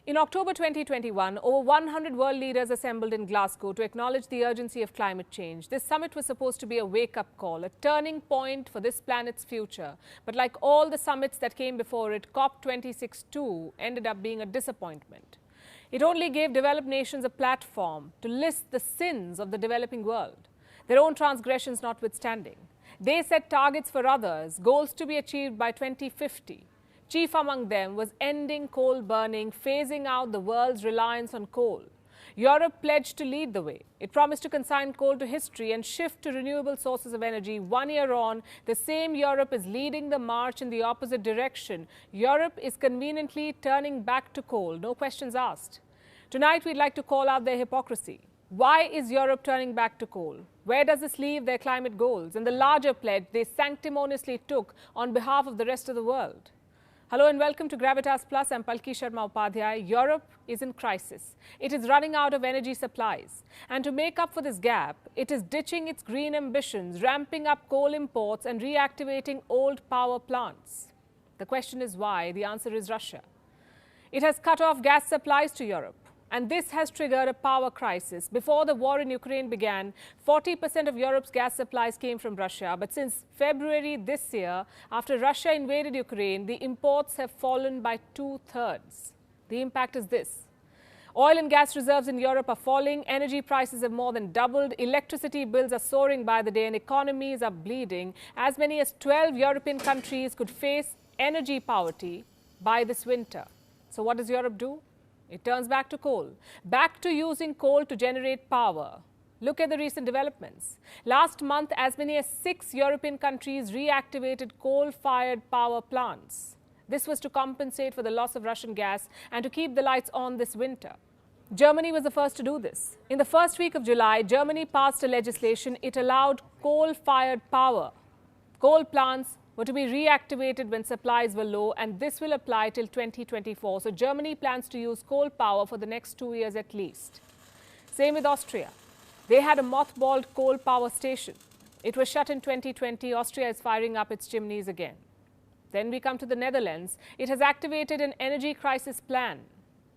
In October 2021, over 100 world leaders assembled in Glasgow to acknowledge the urgency of climate change. This summit was supposed to be a wake-up call, a turning point for this planet's future. But like all the summits that came before it, COP26 too ended up being a disappointment. It only gave developed nations a platform to list the sins of the developing world, their own transgressions notwithstanding. They set targets for others, goals to be achieved by 2050. Chief among them was ending coal burning, phasing out the world's reliance on coal. Europe pledged to lead the way. It promised to consign coal to history and shift to renewable sources of energy. 1 year on, the same Europe is leading the march in the opposite direction. Europe is conveniently turning back to coal, no questions asked. Tonight, we'd like to call out their hypocrisy. Why is Europe turning back to coal? Where does this leave their climate goals and the larger pledge they sanctimoniously took on behalf of the rest of the world? Hello and welcome to Gravitas Plus. I'm Palki Sharma Upadhyay. Europe is in crisis. It is running out of energy supplies. And to make up for this gap, it is ditching its green ambitions, ramping up coal imports and reactivating old power plants. The question is why? The answer is Russia. It has cut off gas supplies to Europe. And this has triggered a power crisis. Before the war in Ukraine began, 40% of Europe's gas supplies came from Russia. But since February this year, after Russia invaded Ukraine, the imports have fallen by 2/3. The impact is this. Oil and gas reserves in Europe are falling. Energy prices have more than doubled. Electricity bills are soaring by the day and economies are bleeding. As many as 12 European countries could face energy poverty by this winter. So what does Europe do? It turns back to coal, back to using coal to generate power. Look at the recent developments. Last month, as many as 6 European countries reactivated coal-fired power plants. This was to compensate for the loss of Russian gas and to keep the lights on this winter. Germany was the first to do this. In the first week of July, Germany passed a legislation. It allowed coal-fired power. Coal plants were to be reactivated when supplies were low, and this will apply till 2024. So Germany plans to use coal power for the next 2 years at least. Same with Austria. They had a mothballed coal power station. It was shut in 2020. Austria is firing up its chimneys again. Then we come to the Netherlands. It has activated an energy crisis plan,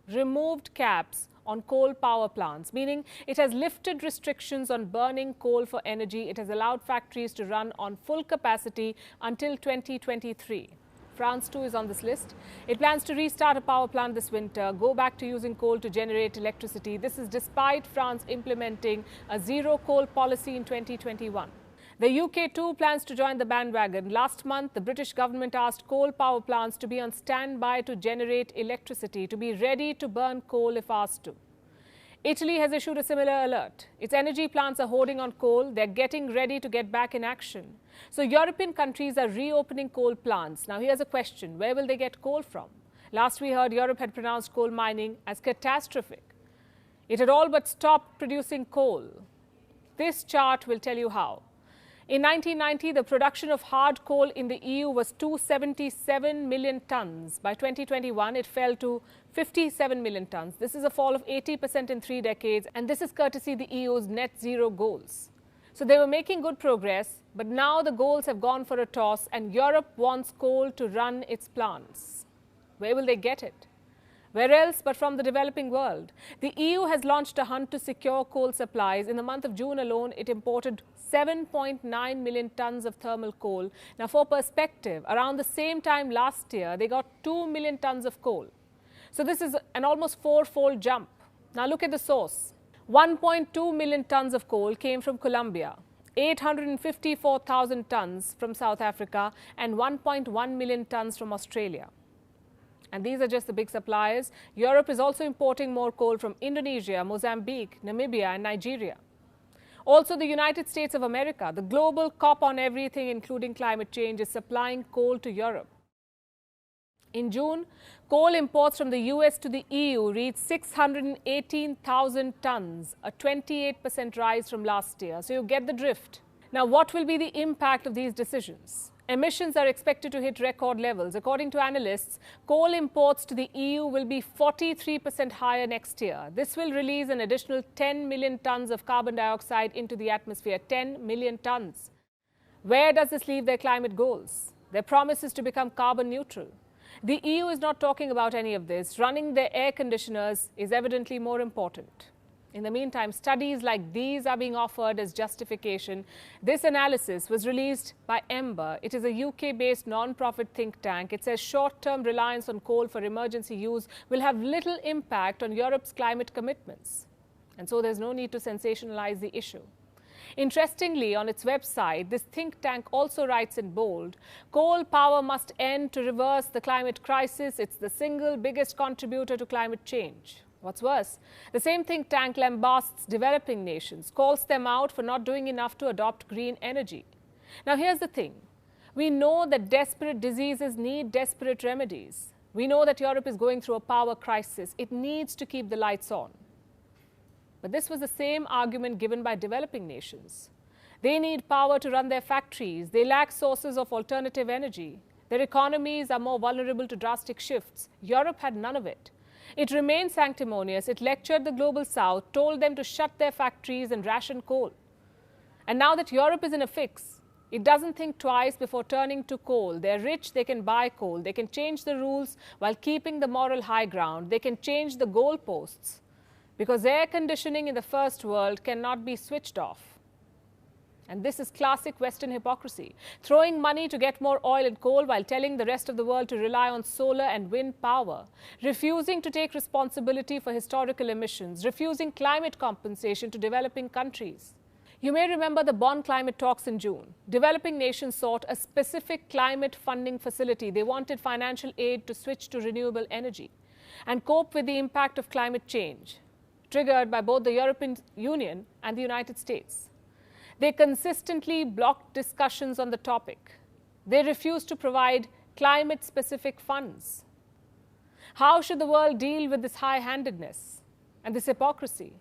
removed caps on coal power plants, meaning it has lifted restrictions on burning coal for energy. It has allowed factories to run on full capacity until 2023. France too is on this list. It plans to restart a power plant this winter, go back to using coal to generate electricity. This is despite France implementing a zero coal policy in 2021. The UK too plans to join the bandwagon. Last month, the British government asked coal power plants to be on standby to generate electricity, to be ready to burn coal if asked to. Italy has issued a similar alert. Its energy plants are hoarding on coal. They're getting ready to get back in action. So European countries are reopening coal plants. Now here's a question. Where will they get coal from? Last we heard, Europe had pronounced coal mining as catastrophic. It had all but stopped producing coal. This chart will tell you how. In 1990, the production of hard coal in the EU was 277 million tons. By 2021, it fell to 57 million tons. This is a fall of 80% in 3 decades, and this is courtesy the EU's net zero goals. So they were making good progress, but now the goals have gone for a toss, and Europe wants coal to run its plants. Where will they get it? Where else but from the developing world? The EU has launched a hunt to secure coal supplies. In the month of June alone, it imported 7.9 million tons of thermal coal. Now, for perspective, around the same time last year, they got 2 million tons of coal. So this is an almost 4-fold jump. Now look at the source. 1.2 million tons of coal came from Colombia, 854,000 tons from South Africa, and 1.1 million tons from Australia. And these are just the big suppliers. Europe is also importing more coal from Indonesia, Mozambique, Namibia, and Nigeria. Also, the United States of America, the global cop on everything, including climate change, is supplying coal to Europe. In June, coal imports from the US to the EU reached 618,000 tons, a 28% rise from last year. So you get the drift. Now, what will be the impact of these decisions? Emissions are expected to hit record levels. According to analysts, coal imports to the EU will be 43% higher next year. This will release an additional 10 million tons of carbon dioxide into the atmosphere. 10 million tons. Where does this leave their climate goals? Their promise is to become carbon neutral. The EU is not talking about any of this. Running their air conditioners is evidently more important. In the meantime, studies like these are being offered as justification. This analysis was released by Ember. It is a UK-based non-profit think tank. It says short-term reliance on coal for emergency use will have little impact on Europe's climate commitments. And so there's no need to sensationalize the issue. Interestingly, on its website, this think tank also writes in bold, coal power must end to reverse the climate crisis. It's the single biggest contributor to climate change. What's worse, the same think tank lambasts developing nations, calls them out for not doing enough to adopt green energy. Now, here's the thing. We know that desperate diseases need desperate remedies. We know that Europe is going through a power crisis. It needs to keep the lights on. But this was the same argument given by developing nations. They need power to run their factories. They lack sources of alternative energy. Their economies are more vulnerable to drastic shifts. Europe had none of it. It remained sanctimonious. It lectured the global south, told them to shut their factories and ration coal. And now that Europe is in a fix, it doesn't think twice before turning to coal. They're rich, they can buy coal. They can change the rules while keeping the moral high ground. They can change the goalposts. Because air conditioning in the first world cannot be switched off. And this is classic Western hypocrisy. Throwing money to get more oil and coal while telling the rest of the world to rely on solar and wind power. Refusing to take responsibility for historical emissions. Refusing climate compensation to developing countries. You may remember the Bonn climate talks in June. Developing nations sought a specific climate funding facility. They wanted financial aid to switch to renewable energy and cope with the impact of climate change, triggered by both the European Union and the United States. They consistently blocked discussions on the topic. They refused to provide climate-specific funds. How should the world deal with this high-handedness and this hypocrisy?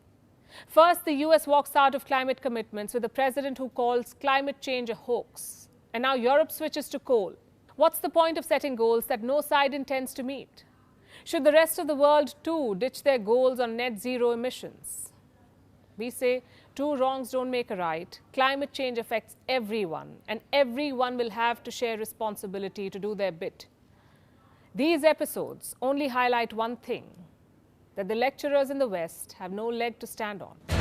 First, the US walks out of climate commitments with a president who calls climate change a hoax. And now Europe switches to coal. What's the point of setting goals that no side intends to meet? Should the rest of the world too ditch their goals on net zero emissions? We say two wrongs don't make a right. Climate change affects everyone, and everyone will have to share responsibility to do their bit. These episodes only highlight one thing, that the lecturers in the West have no leg to stand on.